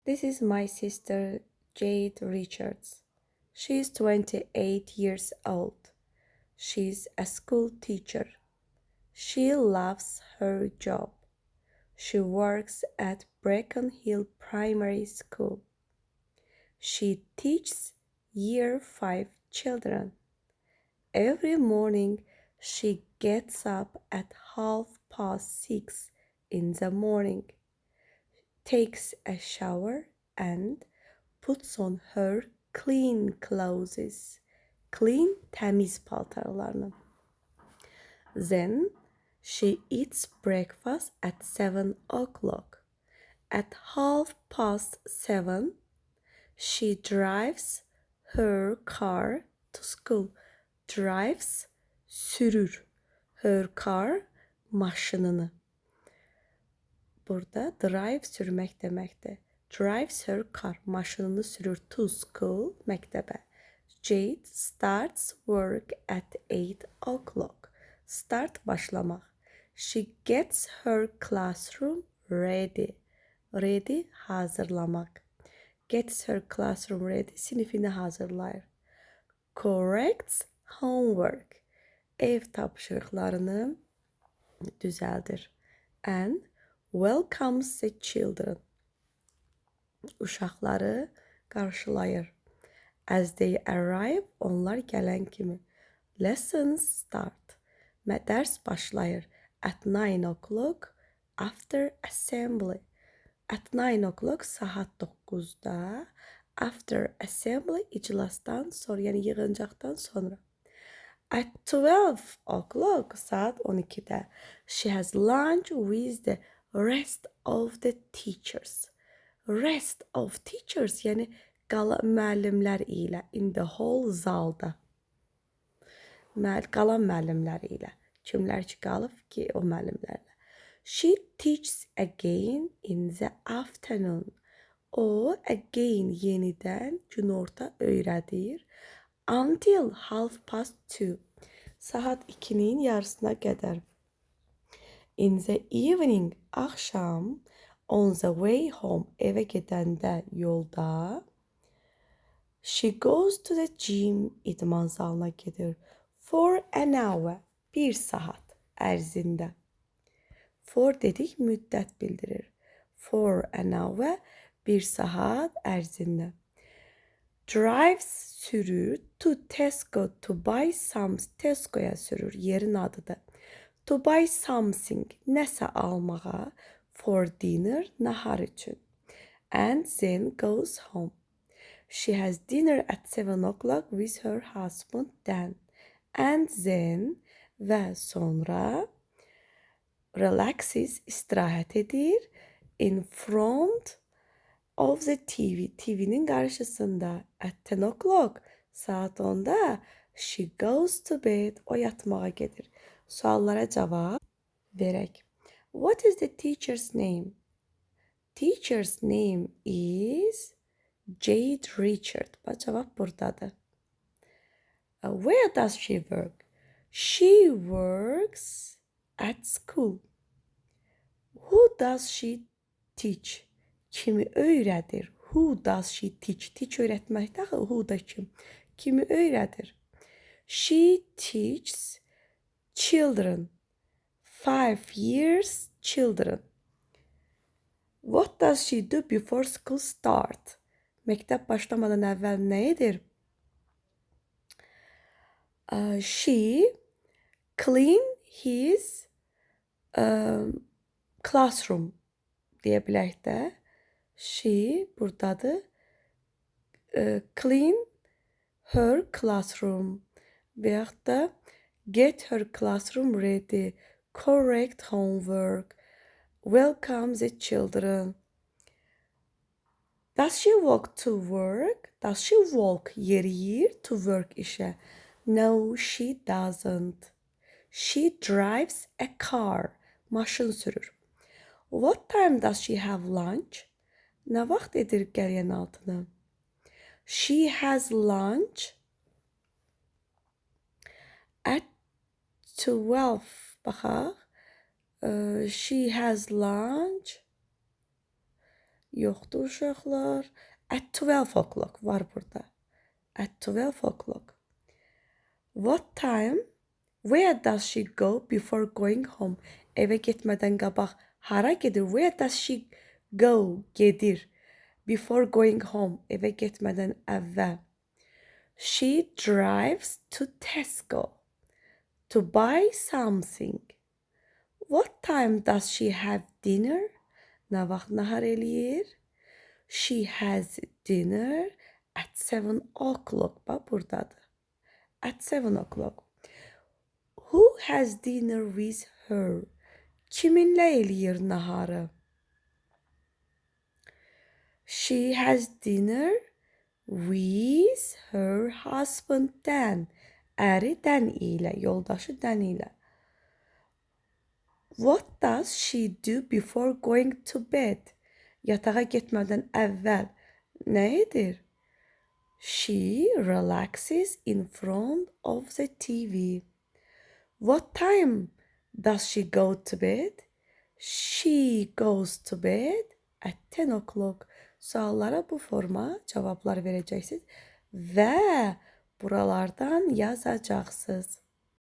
This is my sister Jade Richards. She is 28 years old. She's a school teacher. She loves her job. She works at Brecon Hill Primary School. She teaches Year 5 children. Every morning she gets up at 6:30 in the morning, takes a shower, and puts on her clean clothes. Clean temiz paltarlarını. Then she eats breakfast at 7 o'clock. At 7:30, she drives her car to school. Drives, sürür. Her car, maşınını. Burada drive sürmək deməkdir. Drives her car, maşınını sürür to school, məktəbə. Jade starts work at 8 o'clock. Start başlamaq. She gets her classroom ready. Ready hazırlamaq. Gets her classroom ready sinifini hazırlayır. Corrects homework. Ev tapşırıqlarını düzəldir. And welcomes the children. Uşaqları qarşılayır. As they arrive, onlar gələn kimi. Lessons start. Dərs başlayır. At 9 o'clock after assembly. At 9 o'clock saat 9'da. After assembly iclastan sonra, yəni yığıncaqdan sonra. At 12 o'clock saat 12'də. She has lunch with the rest of the teachers. Rest of teachers yəni qalan müəllimlər ilə in the whole zalda. Qalan müəllimlər ilə. Kimlər ki qalıb ki o müəllimlərlə. She teaches again in the afternoon. O again yenidən günorta öyrədir. Until 2:30. Saat 2'nin yarısına qədər. In the evening, axşam, on the way home, evə gedəndə yolda, she goes to the gym, idman zalına gedir. For an hour, 1 saat ərzində. For dedik müddət bildirir. For an hour, 1 saat ərzində. Drives sürür to Tesco to buy some. Tesco'ya sürür, yerin adıdır. To buy something, nəsə almağa. For dinner, nahar üçün. And then goes home. She has dinner at 7 o'clock with her husband then. And then və sonra relaxes, istirahət edir in front of the TV. TV'nin qarşısında. At 10 o'clock saat 10'da she goes to bed. O yatmağa gedir. Suallara cavab verək. What is the teacher's name? Teacher's name is Jade Richard. Bax cavab buradadır. Where does she work? She works at school. Who does she teach? Kimi öyrədir? Who does she teach? Teach öyrətməkdə axı who da kim? Kimi öyrədir? She teaches children. 5 years children. What does she do before school start? Məktəb başlamadan əvvəl nə edir? She clean his classroom deyə bilək də. She buradadır. Clean her classroom və yaxud da get her classroom ready. Correct homework. Welcome the children. Does she walk to work? Does she walk yeriyir to work işə? No, she doesn't. She drives a car. Maşın sürür. What time does she have lunch? Nə vaxt edir gələn altını? She has lunch at 12. Baxaq. She has lunch Yoxdur uşaqlar. At 12 o'clock var burada. At 12 o'clock. What time? Where does she go before going home? Eve getmədən qabaq hara gedir? Where does she go? Gedir. Before going home. Eve getmədən əvvəl. She drives to Tesco to buy something. What time does she have dinner? Nə vaxt nahar eləyir? She has dinner at 7 o'clock. Bax buradadır. At 7 o'clock. Who has dinner with her? Kiminlə eləyir naharı? She has dinner with her husband Dan. Əri Dan ilə, yoldaşı Dan ilə. What does she do before going to bed? Yatağa getmədən əvvəl nə edir? She relaxes in front of the TV. What time does she go to bed? She goes to bed at 10 o'clock. Suallara bu forma cavablar verəcəksiniz və buralardan yazacaqsınız.